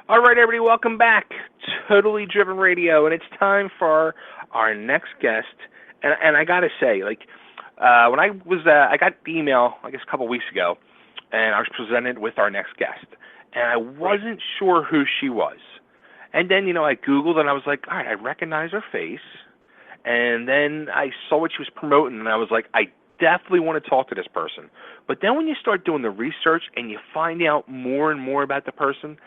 All right, everybody, welcome back. Totally Driven Radio, and it's time for our next guest. And I got to say, when I got the email, I guess a couple weeks ago, and I was presented with our next guest, and I wasn't sure who she was. And then, I Googled, and I was like, all right, I recognize her face. And then I saw what she was promoting, and I was like, I definitely want to talk to this person. But then when you start doing the research and you find out more and more about the person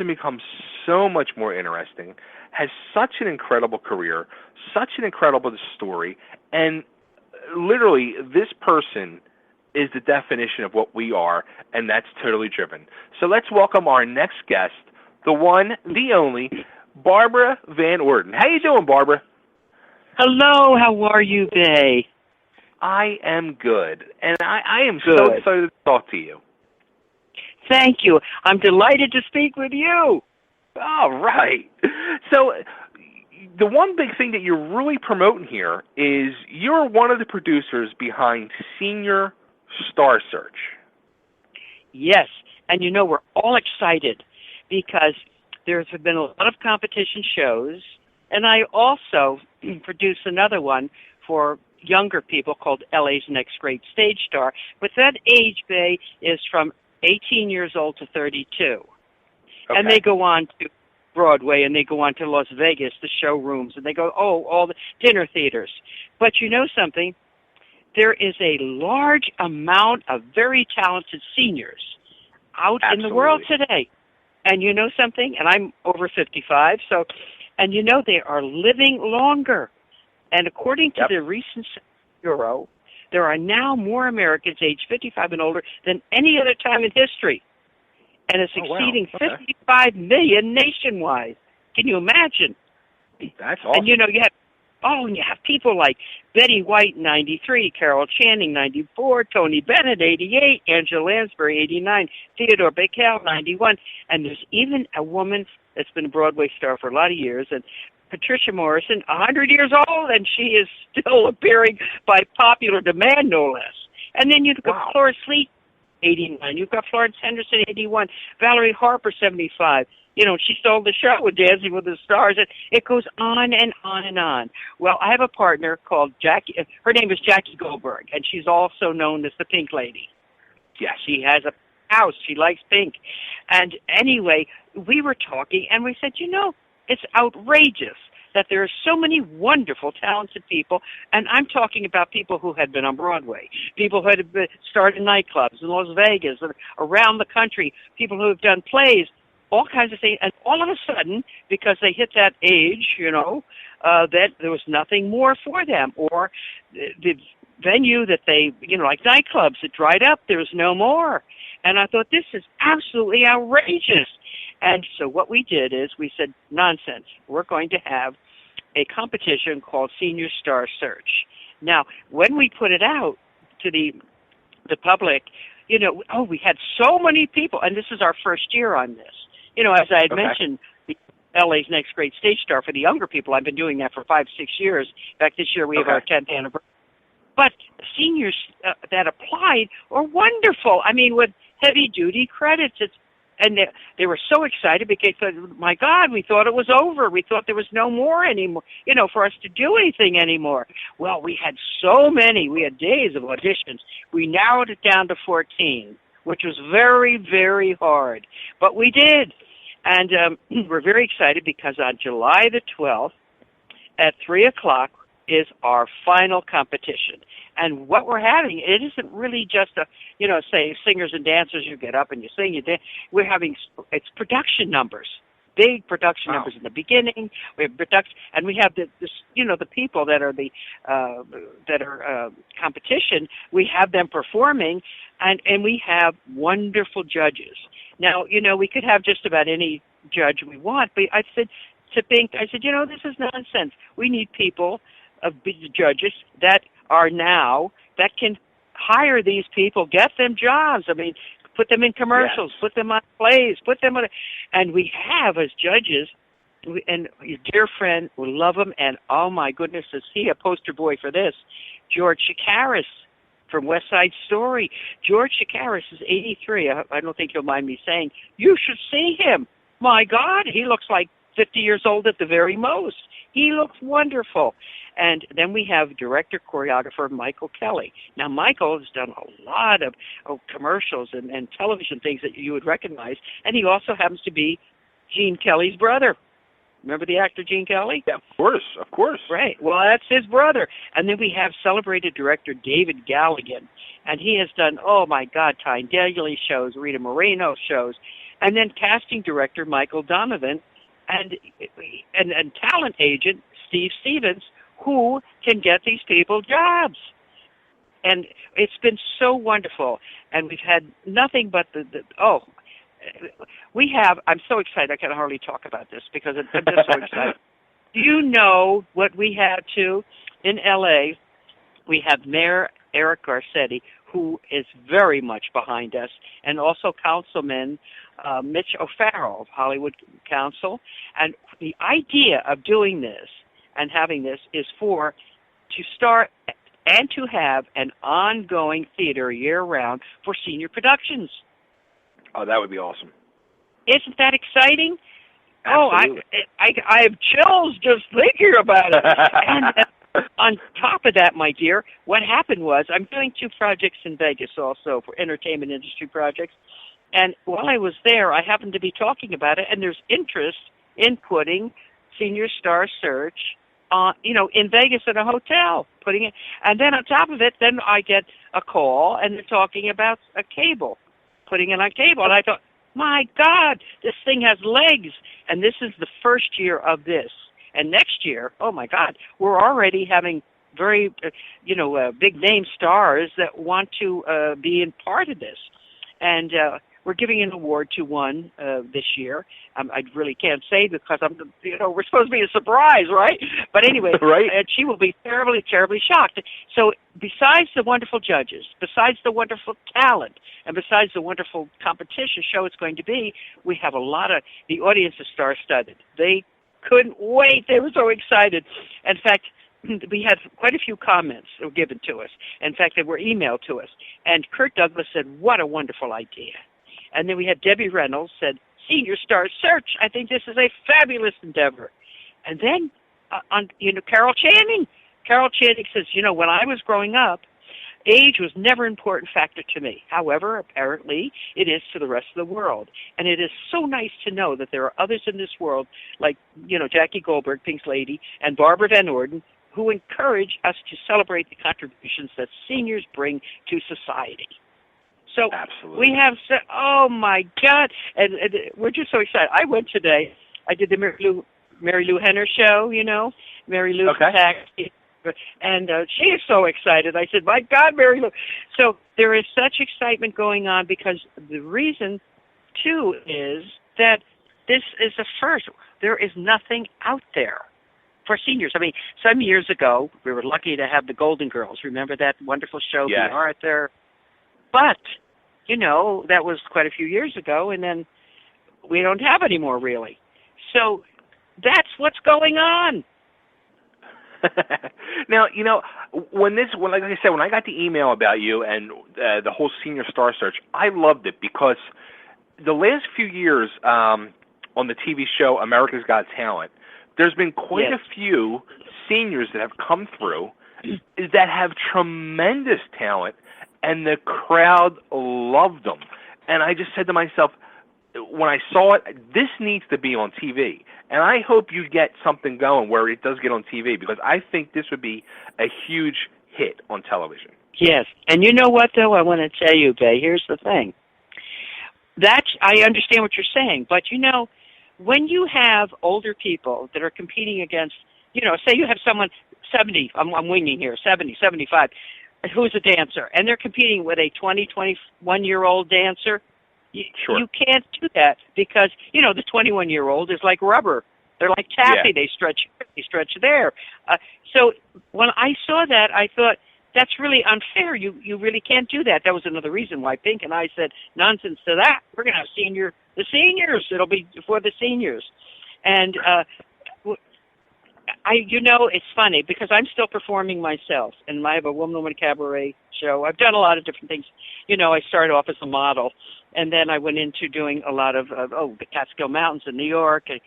becomes so much more interesting, has such an incredible career, such an incredible story, and literally this person is the definition of what we are, and that's Totally Driven. So let's welcome our next guest, the one, the only, Barbara Van Orden. How you doing, Barbara? Hello, how are you today? I am good, and I am good. So excited to talk to you. Thank you. I'm delighted to speak with you. All right. So the one big thing that you're really promoting here is you're one of the producers behind Senior Star Search. Yes, and we're all excited because there's been a lot of competition shows, and I also produced another one for younger people called LA's Next Great Stage Star, but that age bay is from 18 years old to 32. Okay. And they go on to Broadway, and they go on to Las Vegas, the showrooms, and they go, all the dinner theaters. But you know something? There is a large amount of very talented seniors out in the world today. And you know something? And I'm over 55, and they are living longer. And according to the recent Bureau, there are now more Americans aged 55 and older than any other time in history. And it's exceeding 55 million nationwide. Can you imagine? That's awesome. And you have people like Betty White, 93, Carol Channing, 94, Tony Bennett, 88, Angela Lansbury, 89, Theodore Bacall, 91, and there's even a woman that's been a Broadway star for a lot of years, and Patricia Morrison, 100 years old, and she is still appearing by popular demand, no less. And then you've got Cloris Leachman, 89. You've got Florence Henderson, 81. Valerie Harper, 75. She stole the show with Dancing with the Stars. And it goes on and on and on. Well, I have a partner called Jackie. Her name is Jackie Goldberg, and she's also known as the Pink Lady. Yeah, she has a house. She likes pink. And anyway, we were talking, and we said, it's outrageous that there are so many wonderful, talented people, and I'm talking about people who had been on Broadway, people who had started nightclubs in Las Vegas, and around the country, people who have done plays, all kinds of things, and all of a sudden, because they hit that age, that there was nothing more for them, or the venue that they, like nightclubs, it dried up, there was no more. And I thought, this is absolutely outrageous. And so what we did is we said, nonsense. We're going to have a competition called Senior Star Search. Now, when we put it out to the public, we had so many people, and this is our first year on this. As I had mentioned, the LA's Next Great Stage Star for the younger people, I've been doing that for 5-6 years. In fact, this year we have our 10th anniversary. But seniors that applied were wonderful. I mean, with heavy-duty credits, and they were so excited because, my God, we thought it was over. We thought there was no more anymore, for us to do anything anymore. Well, we had so many. We had days of auditions. We narrowed it down to 14, which was very, very hard. But we did. And we're very excited because on July the 12th at 3 o'clock is our final competition. And what we're having, it isn't really just say singers and dancers, you get up and you sing, you dance. It's production numbers, big production numbers in the beginning. We have production, and we have the people that are competition. We have them performing, and we have wonderful judges. Now, we could have just about any judge we want, but I said to Pink, this is nonsense. We need people of judges that can hire these people, get them jobs. I mean, put them in commercials, put them on plays, and we have as judges, and your dear friend, we love him, and oh my goodness, is he a poster boy for this, George Chakiris from West Side Story. George Chakiris is 83. I don't think you'll mind me saying, you should see him. my God, he looks like 50 years old at the very most. He looks wonderful. And then we have director, choreographer Michael Kelly. Now, Michael has done a lot of commercials and television things that you would recognize, and he also happens to be Gene Kelly's brother. Remember the actor Gene Kelly? Yeah, of course. Right. Well, that's his brother. And then we have celebrated director David Galligan, and he has done, oh my God, Tyne Daly shows, Rita Moreno shows, and then casting director Michael Donovan, and talent agent Steve Stevens, who can get these people jobs. And it's been so wonderful. And we've had nothing but I'm so excited I can hardly talk about this because I'm just so excited. Do you know what we have too? In L.A., we have Mayor Eric Garcetti, who is very much behind us, and also Councilman Mitch O'Farrell of Hollywood Council. And the idea of doing this and having this is to start and to have an ongoing theater year-round for senior productions. Oh, that would be awesome. Isn't that exciting? Absolutely. Oh, I have chills just thinking about it. And on top of that, my dear, what happened was I'm doing 2 projects in Vegas also for entertainment industry projects. And while I was there, I happened to be talking about it, and there's interest in putting Senior Star Search in Vegas at a hotel, putting it. And then on top of it, then I get a call, and they're talking about a cable, putting it on cable. And I thought, my God, this thing has legs. And this is the first year of this. And next year, oh my God, we're already having very, big name stars that want to be in part of this. And we're giving an award to one this year. I really can't say because we're supposed to be a surprise, right? But anyway, right. And she will be terribly, terribly shocked. So besides the wonderful judges, besides the wonderful talent, and besides the wonderful competition show it's going to be, we have a lot of, the audience is star-studded. They couldn't wait. They were so excited. In fact, we had quite a few comments that were given to us. In fact, they were emailed to us. And Kurt Douglas said, what a wonderful idea. And then we had Debbie Reynolds said, Senior Star Search, I think this is a fabulous endeavor. And then, Carol Channing. Carol Channing says, when I was growing up, age was never an important factor to me. However, apparently, it is to the rest of the world. And it is so nice to know that there are others in this world, like, Jackie Goldberg, Pink's Lady, and Barbara Van Orden, who encourage us to celebrate the contributions that seniors bring to society. So absolutely. We have said, oh, my God, and we're just so excited. I went today. I did the Mary Lou Henner show, Mary Lou Taxi. And she is so excited. I said, my God, Mary Lou. So there is such excitement going on because the reason, too, is that this is the first. There is nothing out there for seniors. I mean, some years ago, we were lucky to have the Golden Girls. Remember that wonderful show, yes. The Arthur? But, that was quite a few years ago, and then we don't have any more, really. So that's what's going on. Now, when like I said, when I got the email about you and the whole Senior Star Search, I loved it because the last few years on the TV show America's Got Talent, there's been quite yes. a few seniors that have come through that have tremendous talent, and the crowd loved them. And I just said to myself, when I saw it, this needs to be on TV. And I hope you get something going where it does get on TV because I think this would be a huge hit on television. Yes. And you know what, though? I want to tell you, Bay, here's the thing. I understand what you're saying, but, when you have older people that are competing against, say you have someone 70, I'm winging here, 70, 75, who's a dancer, and they're competing with a 20, 21-year-old dancer, sure. You can't do that because, the 21-year-old is like rubber. They're like taffy. Yeah. They stretch there. So when I saw that, I thought, that's really unfair. You really can't do that. That was another reason why Pink and I said, nonsense to that. We're going to have the seniors. It'll be for the seniors. And It's funny because I'm still performing myself, and I have a woman cabaret show. I've done a lot of different things. I started off as a model, and then I went into doing a lot of the Catskill Mountains in New York. I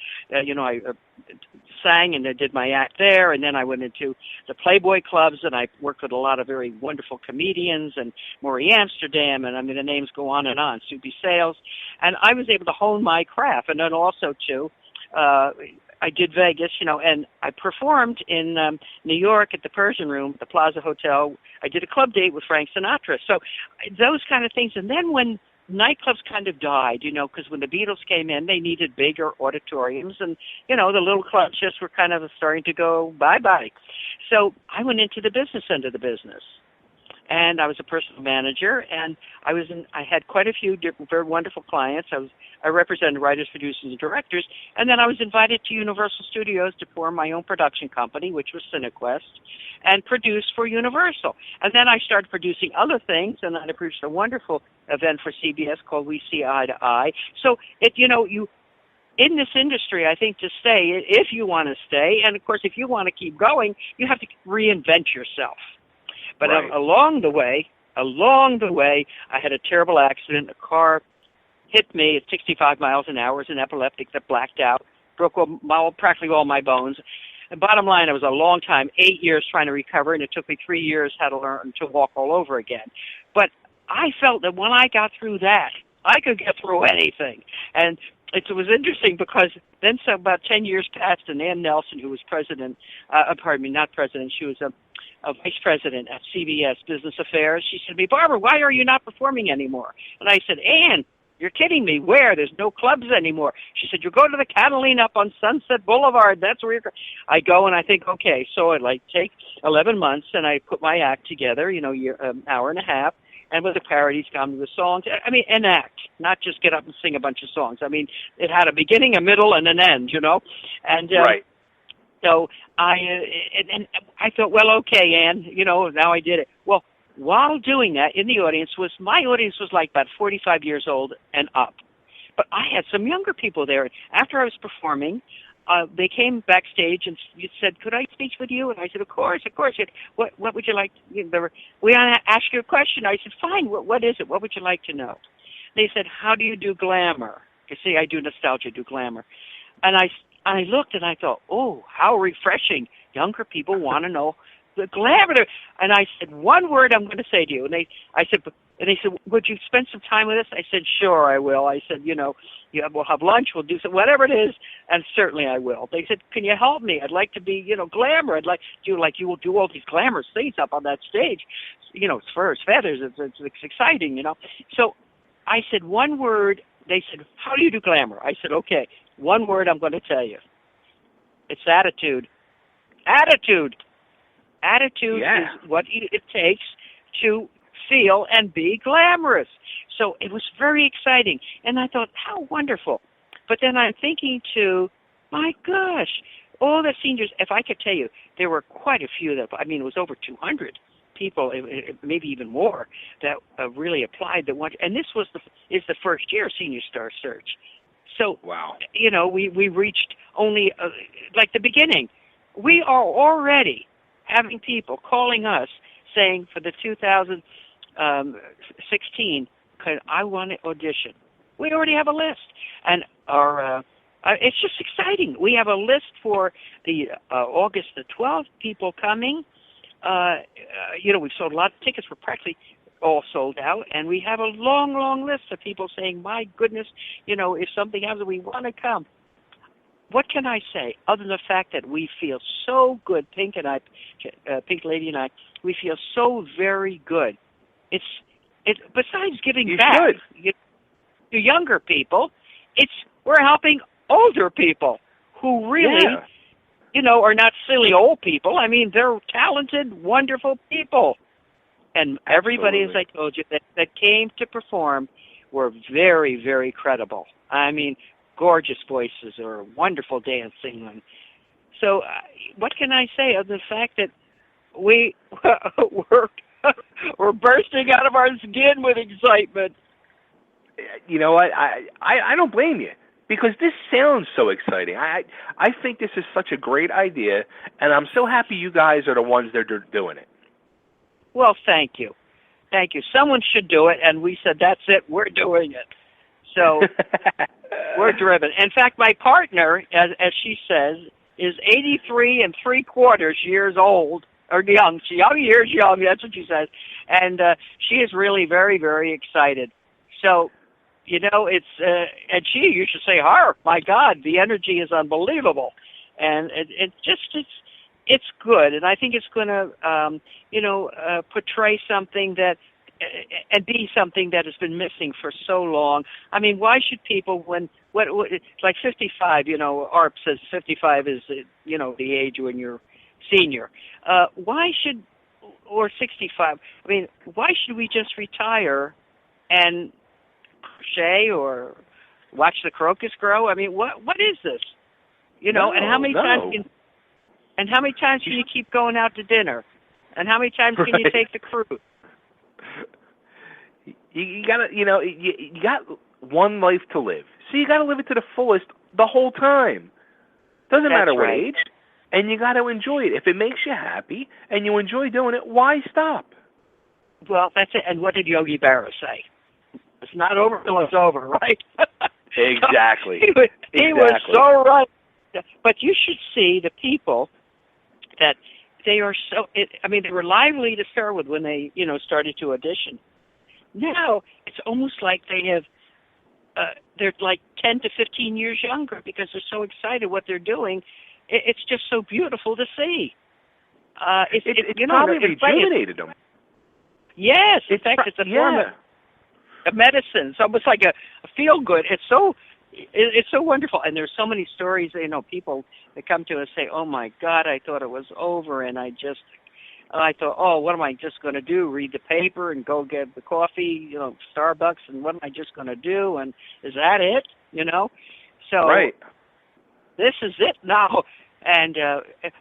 sang and I did my act there, and then I went into the Playboy clubs, and I worked with a lot of very wonderful comedians, and Maury Amsterdam, and the names go on, Subi Sales, and I was able to hone my craft, and then also too. I did Vegas, and I performed in New York at the Persian Room, the Plaza Hotel. I did a club date with Frank Sinatra. So those kind of things. And then when nightclubs kind of died, because when the Beatles came in, they needed bigger auditoriums. And, the little clubs just were kind of starting to go bye-bye. So I went into the business end of the business. And I was a personal manager, and I had quite a few different, very wonderful clients. I represented writers, producers, and directors, and then I was invited to Universal Studios to form my own production company, which was CineQuest, and produce for Universal. And then I started producing other things, and then I produced a wonderful event for CBS called We See Eye to Eye. So you in this industry, I think to stay, if you want to stay, and of course if you want to keep going, you have to reinvent yourself. But right. along the way, I had a terrible accident. A car hit me at 65 miles an hour. As an epileptic that blacked out, broke practically all my bones. And bottom line, it was a long time, 8 years trying to recover, and it took me 3 years how to learn to walk all over again. But I felt that when I got through that, I could get through anything. And it was interesting because then about 10 years passed, and Ann Nelson, who was not president, she was a vice president at CBS Business Affairs. She said to me, Barbara, why are you not performing anymore? And I said, Ann, you're kidding me. Where? There's no clubs anymore. She said, you go to the Catalina up on Sunset Boulevard. That's where you're. I go and I think, okay, so I'd take 11 months and I put my act together, hour and a half, and with the parodies, come to the songs. An act, not just get up and sing a bunch of songs. It had a beginning, a middle, and an end, And right. So I thought, well, okay, Ann, now I did it. Well, while doing that, in the audience my audience was like about 45 years old and up. But I had some younger people there. After I was performing, they came backstage and said, could I speak with you? And I said, of course. What would you like? We want to ask you a question. I said, fine. What is it? What would you like to know? They said, how do you do glamour? You see, I do nostalgia, do glamour. And I looked and I thought, oh, how refreshing. Younger people want to know the glamour. And I said, one word I'm going to say to you. And they said, would you spend some time with us? I said, sure, I will. I said, we'll have lunch, we'll do some, whatever it is, and certainly I will. They said, can you help me? I'd like to be, glamour. I'd like you will do all these glamorous things up on that stage. It's furs, feathers, it's exciting, So I said, one word. They said, how do you do glamour? I said, okay, one word I'm going to tell you. It's attitude. Attitude Yeah. is what it takes to feel and be glamorous. So it was very exciting. And I thought, how wonderful. But then I'm thinking too, my gosh, all the seniors, if I could tell you, there were quite a few it was over 200 people, maybe even more, that really applied that wanted. And this is the first year Senior Star Search. So, wow. We reached only like the beginning. We are already having people calling us saying for the 2016, I want to audition. We already have a list. And it's just exciting. We have a list for the August the 12th, people coming. We've sold a lot of tickets. We're practically all sold out, and we have a long, long list of people saying, my goodness, if something happens, we want to come. What can I say other than the fact that we feel so good, Pink Lady and I, we feel so very good. It's besides giving back to younger people, we're helping older people who really, are not silly old people. They're talented, wonderful people. And everybody, as I told you, that came to perform were very, very credible. Gorgeous voices or wonderful dancing. So what can I say other than the fact that we're bursting out of our skin with excitement? You know what? I don't blame you. because this sounds so exciting. I think this is such a great idea, and I'm so happy you guys are the ones that are doing it. Well, thank you. Thank you. Someone should do it, and we said, that's it, we're doing it. So we're driven. In fact, my partner, as she says, is 83 3/4 years old, or young. She's young, that's what she says. And she is really very, very excited. So, it's, and you should say her. My God, the energy is unbelievable. And it's good. And I think it's going to, portray something that, and be something that has been missing for so long. I mean, why should people, it's like 55, ARP says 55 is, the age when you're senior. Or 65, I mean, why should we just retire and crochet or watch the crocus grow? I mean, what is this? And how many times can you keep going out to dinner? And how many times can you take the cruise? You gotta, you got one life to live, so you gotta live it to the fullest the whole time. Doesn't matter what age, and you gotta enjoy it. If it makes you happy and you enjoy doing it, why stop? Well, that's it. And what did Yogi Berra say? It's not over till it's over, right? Exactly. He was so right. But you should see the people that they are so. They were lively to start with when they, started to audition. Now it's almost like they have. They're like 10 to 15 years younger because they're so excited what they're doing. It's just so beautiful to see. It's probably rejuvenated them. Yes, in fact, it's a form of medicine. It's almost like a feel-good. It's so wonderful. And there's so many stories, people that come to us say, oh, my God, I thought it was over, and I thought, oh, what am I just going to do? Read the paper and go get the coffee, Starbucks, and what am I just going to do? And is that it? So right. This is it now. And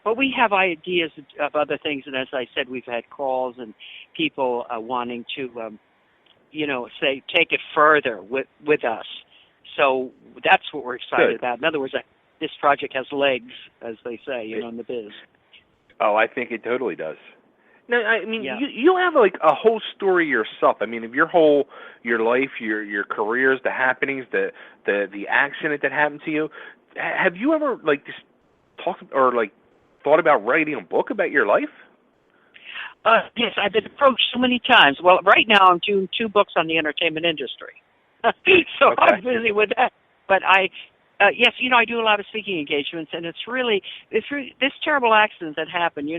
but we have ideas of other things, and as I said, we've had calls and people wanting to, say take it further with us. So that's what we're excited about. In other words, this project has legs, as they say, in the biz. Oh, I think it totally does. Now, I mean, you have like a whole story yourself. I mean, of your life, your careers, the happenings, the accident that happened to you. Have you ever just talked or thought about writing a book about your life? Yes, I've been approached so many times. Well, right now I'm doing 2 books on the entertainment industry, so okay. I'm busy with that. But yes, I do a lot of speaking engagements, and it's really this terrible accident that happened.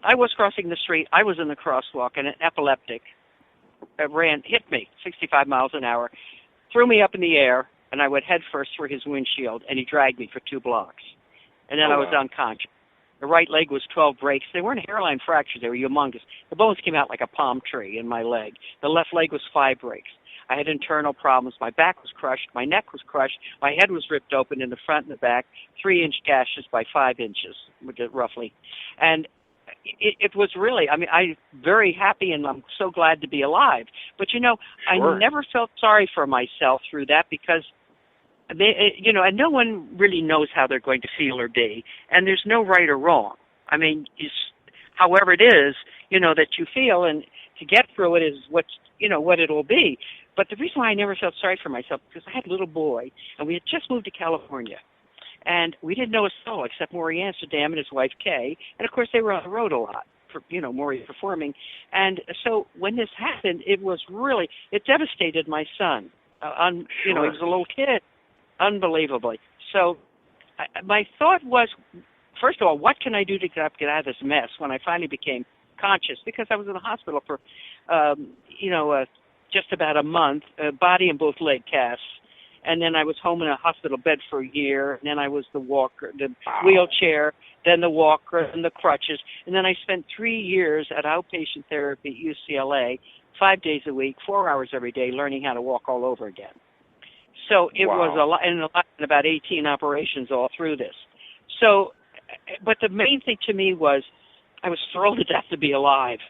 I was crossing the street. I was in the crosswalk, and an epileptic hit me 65 miles an hour, threw me up in the air, and I went head first for his windshield, and he dragged me for 2 blocks. And then I was unconscious. The right leg was 12 breaks. They weren't hairline fractures. They were humongous. The bones came out like a palm tree in my leg. The left leg was 5 breaks. I had internal problems. My back was crushed. My neck was crushed. My head was ripped open in the front and the back, 3-inch gashes by 5 inches, roughly. And it was really, I'm very happy, and I'm so glad to be alive. But, Sure. I never felt sorry for myself through that because, and no one really knows how they're going to feel or be, and there's no right or wrong. However it is, that you feel, and to get through it is what it'll be. But the reason why I never felt sorry for myself, because I had a little boy, and we had just moved to California. And we didn't know a soul except Maury Amsterdam and his wife, Kay. And, of course, they were on the road a lot, Maury performing. And so when this happened, it devastated my son. Sure. He was a little kid, unbelievably. So my thought was, first of all, what can I do to get out of this mess when I finally became conscious? Because I was in the hospital for, just about a month, body and both leg casts. And then I was home in a hospital bed for a year. And then I was the walker, the wheelchair, then the walker, and the crutches. And then I spent 3 years at outpatient therapy at UCLA, 5 days a week, 4 hours every day, learning how to walk all over again. So it was a lot, and about 18 operations all through this. So, but the main thing to me was I was thrilled to death to be alive.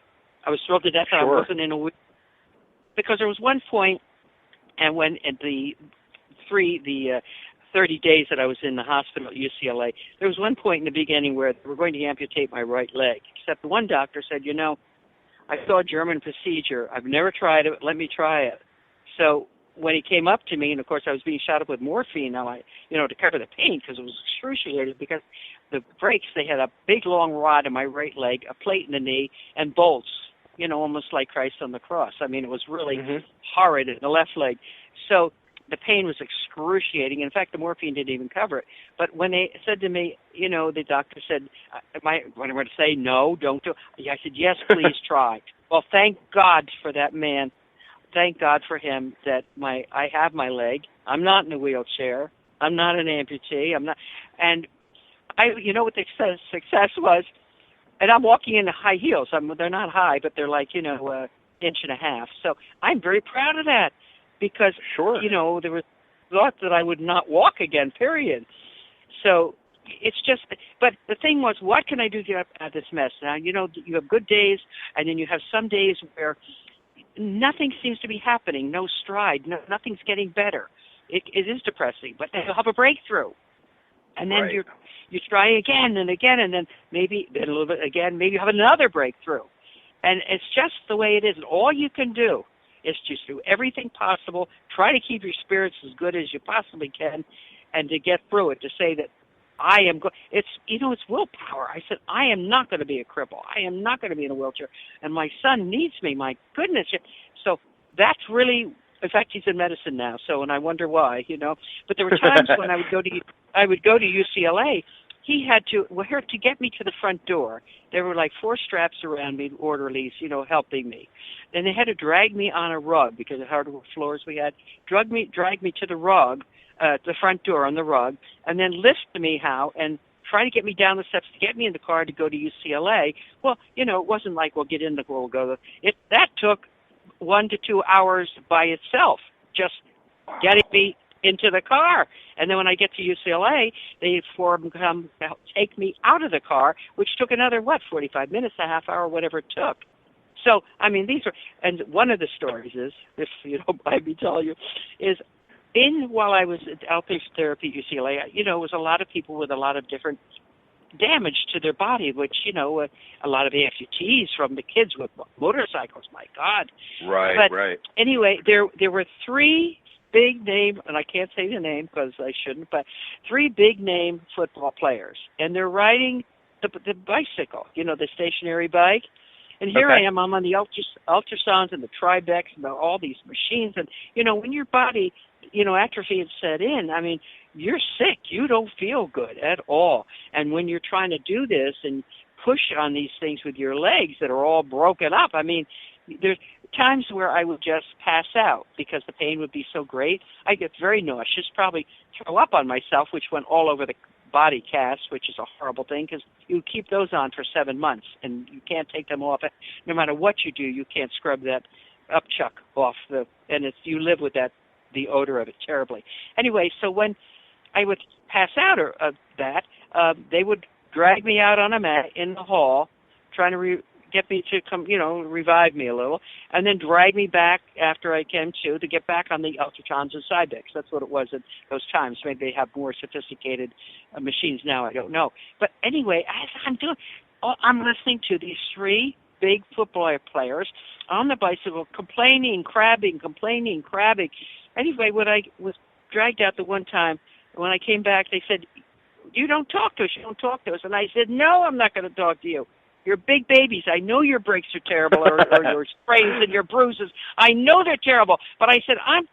I was thrilled to death that I wasn't in a wheelchair. Because there was one point, and when the 30 days that I was in the hospital at UCLA, there was one point in the beginning where they were going to amputate my right leg, except the one doctor said, I saw a German procedure. I've never tried it. Let me try it. So when he came up to me, and of course I was being shot up with morphine now, to cover the pain because it was excruciating because the breaks, they had a big long rod in my right leg, a plate in the knee, and bolts, almost like Christ on the cross. I mean, it was really horrid in the left leg. So the pain was excruciating. In fact, the morphine didn't even cover it. But when they said to me, the doctor said, am I going to say no, don't do it? I said, yes, please try. Well, thank God for that man. Thank God for him that I have my leg. I'm not in a wheelchair. I'm not an amputee. I'm not. And what the success was, and I'm walking in high heels. They're not high, but they're like, inch and a half. So I'm very proud of that because, there was thought that I would not walk again, period. So it's just, but the thing was, what can I do to get out of this mess? Now, you have good days, and then you have some days where nothing seems to be happening, no stride, nothing's getting better. It is depressing, but then you'll have a breakthrough. And then you try again and again, and then maybe a little bit again, maybe you have another breakthrough. And it's just the way it is. And all you can do is just do everything possible, try to keep your spirits as good as you possibly can, and to get through it, to say that I am it's willpower. I said, I am not going to be a cripple. I am not going to be in a wheelchair. And my son needs me, my goodness. So that's really, in fact, he's in medicine now, and I wonder why, But there were times when I would go to UCLA, he had to get me to the front door. There were like 4 straps around me, orderlies, helping me. Then they had to drag me on a rug because of hardwood floors we had, drag me to the rug, the front door on the rug, and then lift me and try to get me down the steps to get me in the car to go to UCLA. Well, it wasn't like, we'll get in the car, we'll go. That took 1 to 2 hours by itself, just getting me into the car. And then when I get to UCLA, they come take me out of the car, which took another, 45 minutes, a half hour, whatever it took. So, I mean, and one of the stories is, if you don't mind me telling you, is while I was at outpatient therapy at UCLA, it was a lot of people with a lot of different damage to their body, which, a lot of amputees from the kids with motorcycles, my God. Right. Anyway, there were 3 big name, and I can't say the name because I shouldn't, but 3 big name football players, and they're riding the bicycle, the stationary bike. And here I am, I'm on the ultrasounds and the Tribex and all these machines, and when your body, atrophy had set in, I mean, you're sick. You don't feel good at all. And when you're trying to do this and push on these things with your legs that are all broken up, I mean, there's times where I would just pass out because the pain would be so great. I get very nauseous, probably throw up on myself, which went all over the body cast, which is a horrible thing because you keep those on for 7 months and you can't take them off. No matter what you do, you can't scrub that upchuck off and you live with the odor of it terribly. Anyway, so when I would pass out of that, they would drag me out on a mat in the hall, trying to get me to come, revive me a little, and then drag me back after I came to get back on the ultratrons and Cybex. That's what it was at those times. Maybe they have more sophisticated machines now. I don't know. But anyway, as I'm listening to these 3 big football players on the bicycle complaining, crabbing. Anyway, when I was dragged out the one time, when I came back, they said, you don't talk to us. And I said, no, I'm not going to talk to you. You're big babies. I know your breaks are terrible or your sprains and your bruises. I know they're terrible. But I said, I'm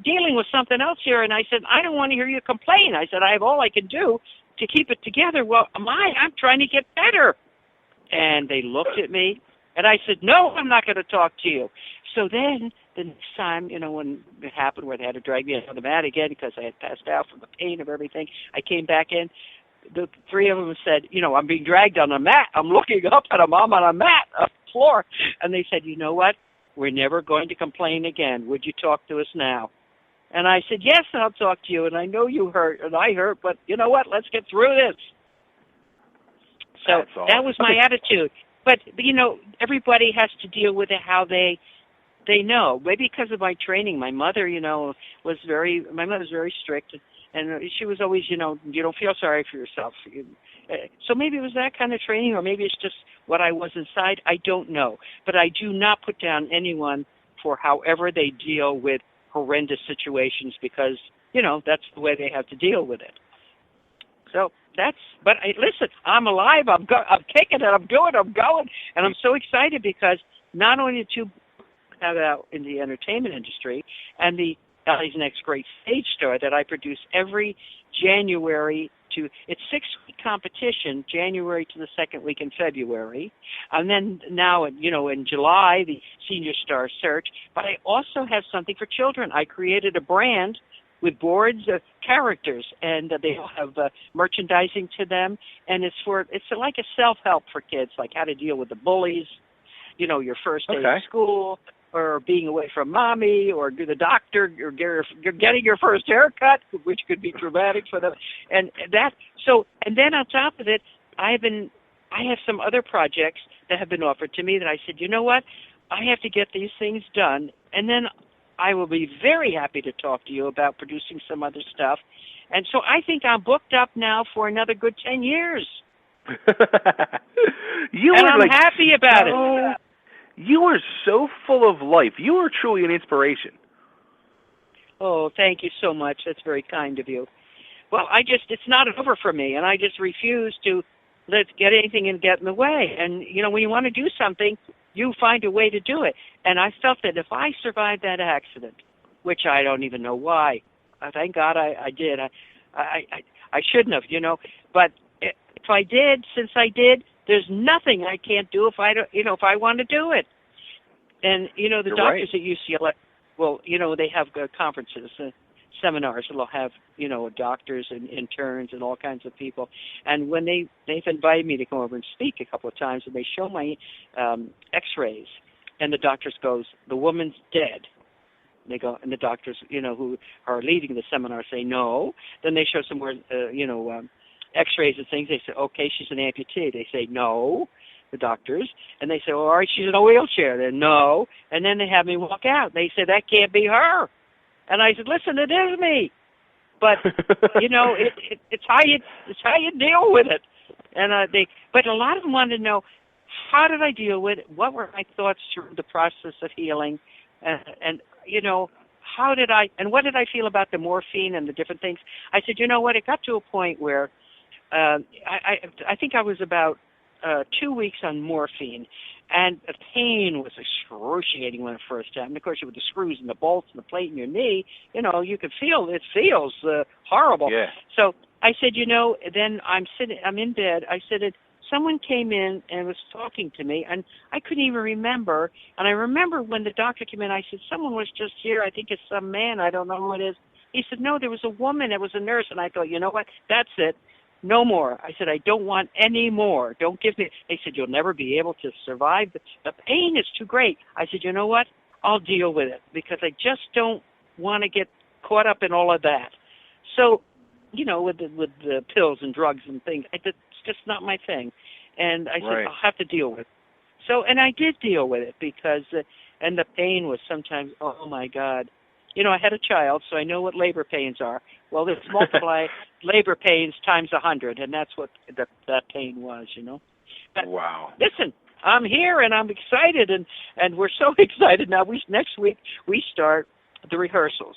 dealing with something else here. And I said, I don't want to hear you complain. I said, I have all I can do to keep it together. Well, I'm trying to get better. And they looked at me. And I said, no, I'm not going to talk to you. So then the next time, when it happened where they had to drag me on the mat again because I had passed out from the pain of everything, I came back in. The 3 of them said, I'm being dragged on a mat. I'm looking up and I'm on a mat on the floor. And they said, you know what? We're never going to complain again. Would you talk to us now? And I said, yes, I'll talk to you. And I know you hurt and I hurt, but you know what? Let's get through this. So that was my attitude. But everybody has to deal with it how they They know. Maybe because of my training. My mother, my mother's very strict, and she was always, you don't feel sorry for yourself. So maybe it was that kind of training, or maybe it's just what I was inside. I don't know. But I do not put down anyone for however they deal with horrendous situations, because, that's the way they have to deal with it. So listen, I'm alive, I'm kicking it, I'm going, and I'm so excited because not only the two have out in the entertainment industry and the LA's Next Great Stage Star that I produce every January it's 6-week competition, January to the second week in February, and then now, in July, the Senior Star Search, but I also have something for children. I created a brand with boards of characters, and they all have merchandising to them, and it's like a self-help for kids, like how to deal with the bullies, your first day of school, or being away from mommy, or do the doctor, or you're getting your first haircut, which could be traumatic for them, and then on top of it, I have some other projects that have been offered to me that I said, you know what, I have to get these things done, and then I will be very happy to talk to you about producing some other stuff. And so I think I'm booked up now for another good 10 years. I'm happy about it. You are so full of life. You are truly an inspiration. Oh, thank you so much. That's very kind of you. Well, it's not over for me, and I just refuse to let get anything and get in the way. And, when you want to do something, you find a way to do it. And I felt that if I survived that accident, which I don't even know why, thank God I did. I shouldn't have, But if I did, since I did, there's nothing I can't do if I don't, if I want to do it. And the doctors at UCLA, well, they have conferences, seminars that'll have doctors and interns and all kinds of people. And when they've invited me to come over and speak a couple of times, and they show my X-rays, and the doctors goes, the woman's dead. They go, and the doctors, who are leading the seminar say no. Then they show some more, X-rays and things. They say, okay, she's an amputee. They say no, the doctors. And they say, all right, she's in a wheelchair. Then no. And then they have me walk out. They say, that can't be her. And I said, listen, it is me. But, it's how you deal with it. And but a lot of them wanted to know, how did I deal with it? What were my thoughts through the process of healing? And how did and what did I feel about the morphine and the different things? I said, you know what, it got to a point where I think I was about 2 weeks on morphine, and the pain was excruciating when it first happened. Of course, with the screws and the bolts and the plate in your knee, you could feel it feels horrible. Yeah. So I said, then I'm in bed. I said, someone came in and was talking to me, and I couldn't even remember. And I remember when the doctor came in, I said, someone was just here. I think it's some man. I don't know who it is. He said, no, there was a woman. It was a nurse. And I thought, you know what? That's it. No more. I said, I don't want any more. Don't give me. They said, you'll never be able to survive. The pain is too great. I said, you know what? I'll deal with it, because I just don't want to get caught up in all of that. So, with the pills and drugs and things, it's just not my thing. And I said, I'll have to deal with it. So, and I did deal with it, because, and the pain was sometimes, oh my God. I had a child, so I know what labor pains are. Well, there's multiply labor pains times 100, and that's what that pain was, But wow. Listen, I'm here, and I'm excited, and we're so excited now. Next week, we start the rehearsals.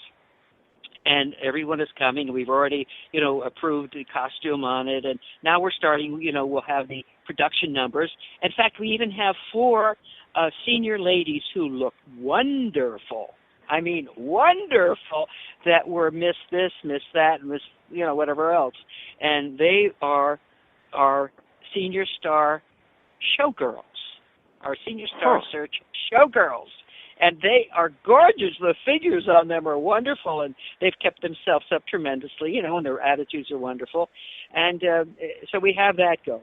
And everyone is coming, and we've already, approved the costume on it. And now we're starting, we'll have the production numbers. In fact, we even have 4 senior ladies who look wonderful. I mean, wonderful, that were Miss this, Miss that, Miss, whatever else. And they are our Senior Star showgirls, our Senior Star Search showgirls. And they are gorgeous. The figures on them are wonderful, and they've kept themselves up tremendously, and their attitudes are wonderful. And so we have that going.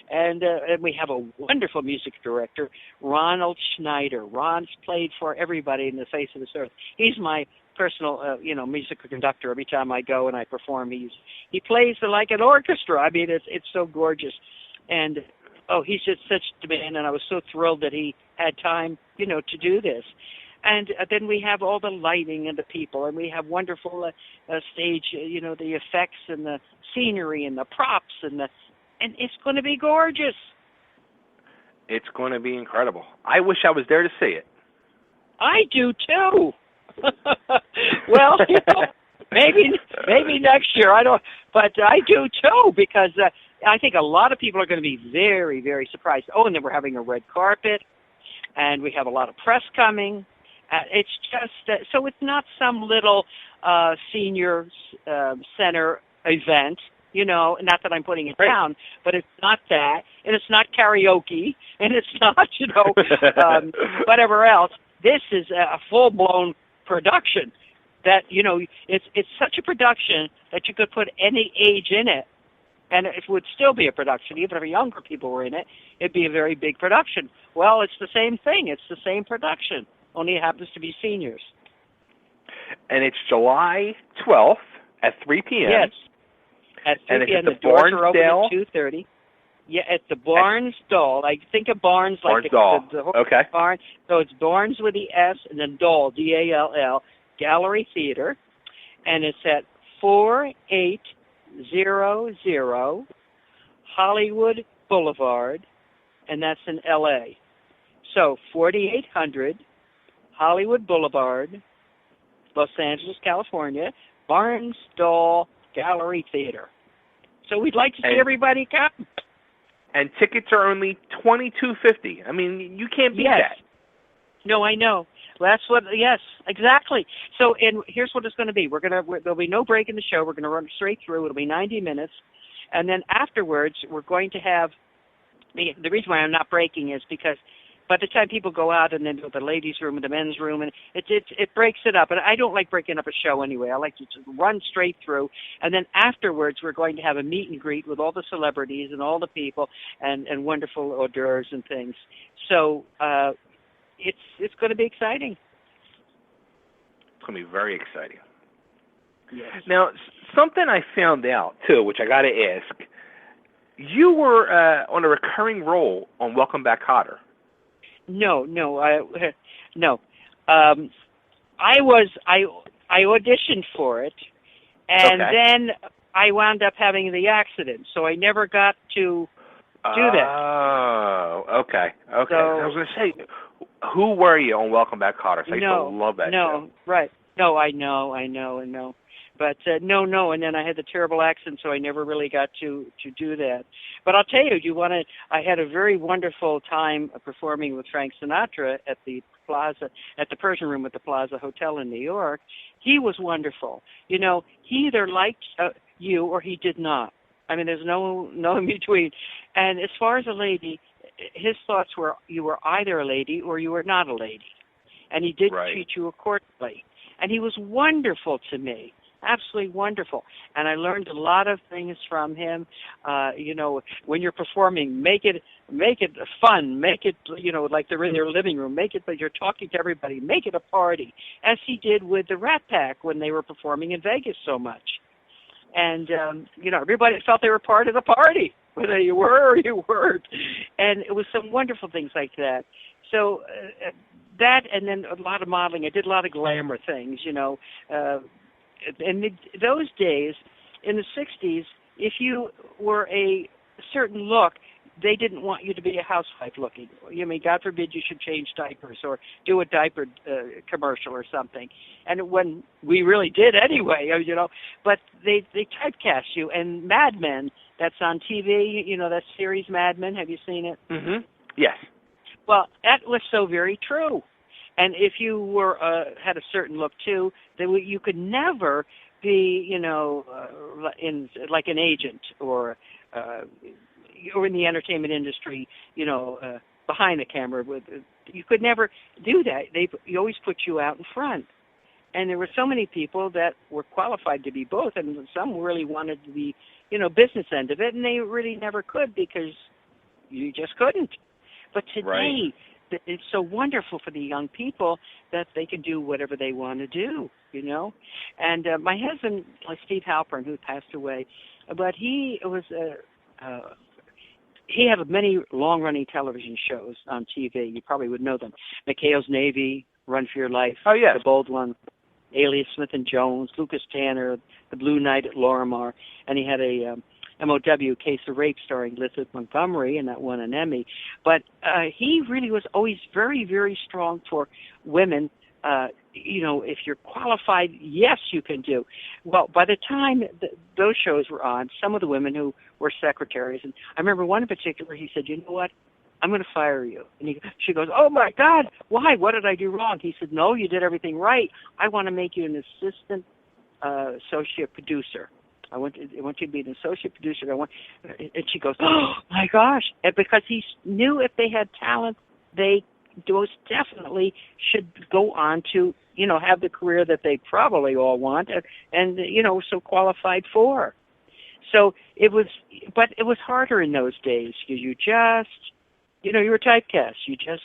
And we have a wonderful music director, Ronald Schneider. Ron's played for everybody in the face of this earth. He's my personal, music conductor. Every time I go and I perform, he plays like an orchestra. I mean, it's so gorgeous. And he's just such a man, and I was so thrilled that he had time, to do this. And then we have all the lighting and the people, and we have wonderful stage, the effects and the scenery and the props and it's going to be gorgeous. It's going to be incredible. I wish I was there to see it. I do too. Well, maybe next year. I don't, but I do too, because I think a lot of people are going to be very, very surprised. Oh, and then we're having a red carpet, and we have a lot of press coming. It's just so it's not some little senior center event. Not that I'm putting it down, but it's not that, and it's not karaoke, and it's not, whatever else. This is a full-blown production that, it's such a production that you could put any age in it, and it would still be a production. Even if younger people were in it, it'd be a very big production. Well, it's the same thing. It's the same production, only it happens to be seniors. And it's July 12th at 3 p.m. Yes. At 3 p.m. The doors are open at 2:30. Yeah, at the Barnes Doll. I think of Barnes like the okay. Barnes. So it's Barnes with the S and then Doll, D-A-L-L, Gallery Theater. And it's at 4800 Hollywood Boulevard, and that's in L.A. So 4800 Hollywood Boulevard, Los Angeles, California, Barnes Doll Gallery Theater. So we'd like to see everybody come. And tickets are only $22.50. I mean, you can't beat that. No, I know. That's what. Yes, exactly. So, and here's what it's going to be. There'll be no break in the show. We're going to run straight through. It'll be 90 minutes, and then afterwards, we're going to have. The reason why I'm not breaking is because by the time people go out and then do the ladies' room and the men's room, and it breaks it up. And I don't like breaking up a show anyway. I like to just run straight through. And then afterwards, we're going to have a meet and greet with all the celebrities and all the people and wonderful hors d'oeuvres and things. So it's going to be exciting. It's going to be very exciting. Yes. Now, something I found out, too, which I got to ask, you were on a recurring role on Welcome Back, Kotter. No. I auditioned for it, and then I wound up having the accident, so I never got to do that. Oh, okay. So, I was going to say, who were you on Welcome Back, Kotter? I used to love that show. Right. No, I know. But no, and then I had the terrible accident, so I never really got to do that. But I'll tell you, I had a very wonderful time performing with Frank Sinatra at the Plaza, at the Persian Room at the Plaza Hotel in New York. He was wonderful. He either liked you or he did not. I mean, there's no in between. And as far as a lady, his thoughts were you were either a lady or you were not a lady. And he did treat you accordingly. And he was wonderful to me. Absolutely wonderful. And I learned a lot of things from him. When you're performing, make it fun. Make it, like they're in their living room. Make it that you're talking to everybody. Make it a party, as he did with the Rat Pack when they were performing in Vegas so much. And, everybody felt they were part of the party, whether you were or you weren't. And it was some wonderful things like that. So that, and then a lot of modeling. I did a lot of glamour things, in those days, in the 60s, if you were a certain look, they didn't want you to be a housewife looking. God forbid you should change diapers or do a diaper commercial or something. And when we really did anyway, but they typecast you. And Mad Men, that's on TV, that series Mad Men, have you seen it? Mm-hmm. Yes. Well, that was so very true. And if you were had a certain look too, then you could never be, in like an agent or in the entertainment industry, behind the camera. You could never do that. You always put you out in front. And there were so many people that were qualified to be both, and some really wanted to be, business end of it, and they really never could because you just couldn't. But today, it's so wonderful for the young people that they can do whatever they want to do, And my husband, Steve Halpern, who passed away, but he was he had many long-running television shows on TV. You probably would know them. McHale's Navy, Run for Your Life. Oh, yes. The bold one. Alias Smith and Jones, Lucas Tanner, The Blue Knight at Lorimar, and he had a MOW, Case of Rape, starring Elizabeth Montgomery, and that won an Emmy. But he really was always very, very strong for women. If you're qualified, yes, you can do. Well, by the time those shows were on, some of the women who were secretaries, and I remember one in particular, he said, you know what? I'm going to fire you. And she goes, oh, my God, why? What did I do wrong? He said, no, you did everything right. I want to make you an assistant associate producer. I want you to be an associate producer. And she goes, oh, my gosh. And because he knew if they had talent, they most definitely should go on to, have the career that they probably all want and so qualified for. So it was harder in those days because you just, you were typecast. You just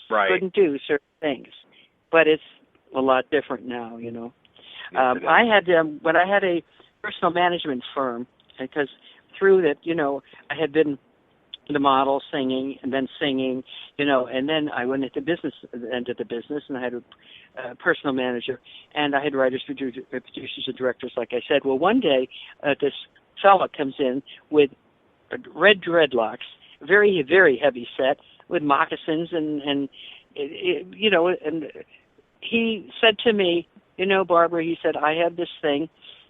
couldn't do certain things. But it's a lot different now, Yes, I had when I had a personal management firm, because through that, I had been the model singing, and then I went into business, end of the business, and I had a personal manager, and I had writers, producers, and directors, like I said. Well, one day, this fella comes in with red dreadlocks, very, very heavy set, with moccasins, and he said to me, Barbara, he said, I have this thing.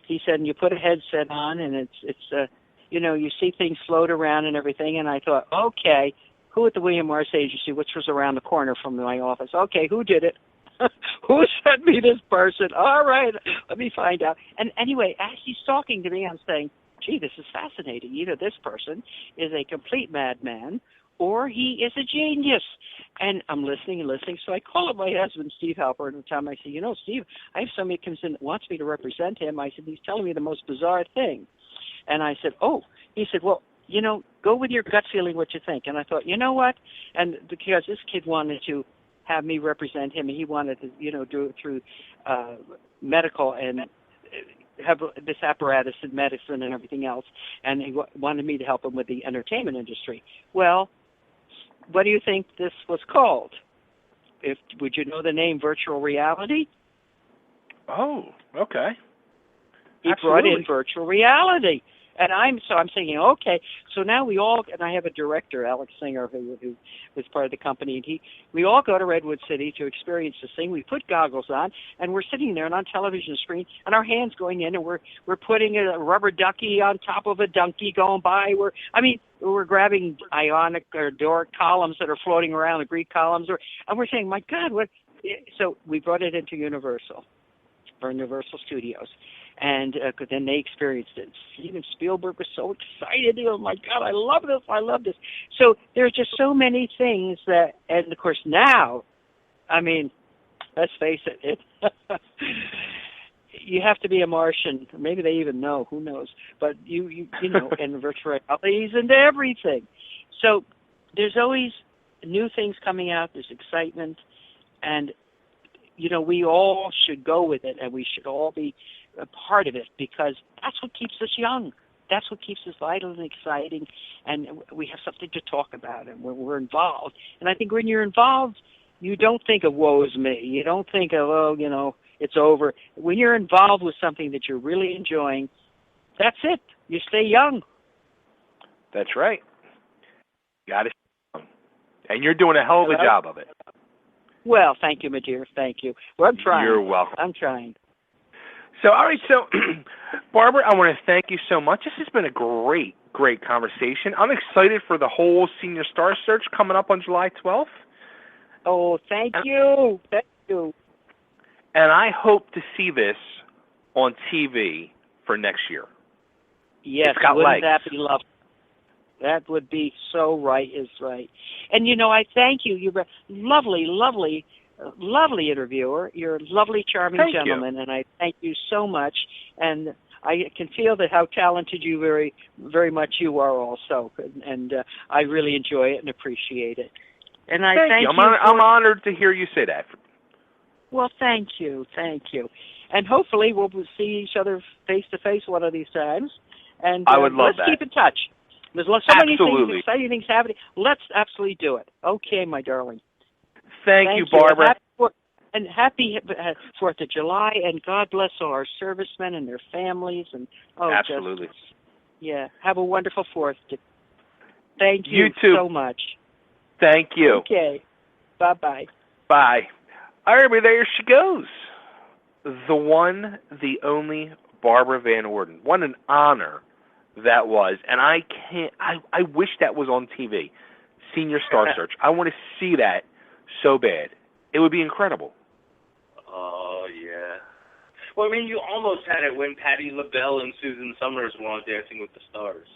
He said, and you put a headset on, and it's you see things float around and everything. And I thought, okay, who at the William Morris Agency, which was around the corner from my office? Okay, who did it? Who sent me this person? All right, let me find out. And anyway, as he's talking to me, I'm saying, gee, this is fascinating. Either this person is a complete madman or he is a genius. And I'm listening. So I call up my husband, Steve Halpern, at the time. I say, Steve, I have somebody comes in that wants me to represent him. I said, he's telling me the most bizarre thing. And I said, oh. He said, well, go with your gut feeling what you think. And I thought, you know what? And because this kid wanted to have me represent him, and he wanted to, do it through medical and have this apparatus in medicine and everything else, and he wanted me to help him with the entertainment industry. Well, what do you think this was called? Would you know the name virtual reality? Oh, okay. He brought in virtual reality. And I'm thinking, okay, so now and I have a director, Alex Singer, who was part of the company, and we all go to Redwood City to experience this thing. We put goggles on, and we're sitting there and on television screen, and our hands going in, and we're putting a rubber ducky on top of a donkey going by. We're grabbing ionic or Doric columns that are floating around, the Greek columns, and we're saying, my God, what? So we brought it into Universal Studios. And then they experienced it. Steven Spielberg was so excited. Oh, my God, I love this. So there's just so many things that, and, of course, now, let's face it, you have to be a Martian. Maybe they even know. Who knows? But, you know, and virtual realities and everything. So there's always new things coming out. There's excitement. And, we all should go with it, and we should all be a part of it, because that's what keeps us young. That's what keeps us vital and exciting, and we have something to talk about, and we're involved. And I think when you're involved, you don't think of woe is me. You don't think of, it's over. When you're involved with something that you're really enjoying, that's it. You stay young. That's right. You got to stay young. And you're doing a hell of a job of it. Well, thank you, my dear. Thank you. Well, I'm trying. You're welcome. I'm trying. So, all right, Barbara, I want to thank you so much. This has been a great, great conversation. I'm excited for the whole Senior Star Search coming up on July 12th. Oh, thank you. Thank you. And I hope to see this on TV for next year. Yes, wouldn't that be lovely? That would be so right is right. And, I thank you. You're a lovely, lovely lovely interviewer. You're a lovely, charming gentleman, and I thank you so much. And I can feel that how talented you very, very much you are also, and I really enjoy it and appreciate it. And I thank you. I'm honored to hear you say that. Well, thank you. And hopefully we'll see each other face to face one of these times. And I would love that. Let's keep in touch. There's so many things, exciting things happening. Let's absolutely do it. Okay, my darling. Thank you, Barbara. And happy 4th of July, and God bless all our servicemen and their families. And Absolutely. Have a wonderful 4th. Thank you, too. so much. Thank you. Okay. Bye-bye. Bye. All right, everybody, there she goes. The one, the only Barbara Van Orden. What an honor that was. And I wish that was on TV. Senior Star Search. I want to see that so bad. It would be incredible. Oh, yeah. Well, I mean, you almost had it when Patti LaBelle and Susan Summers were on Dancing with the Stars.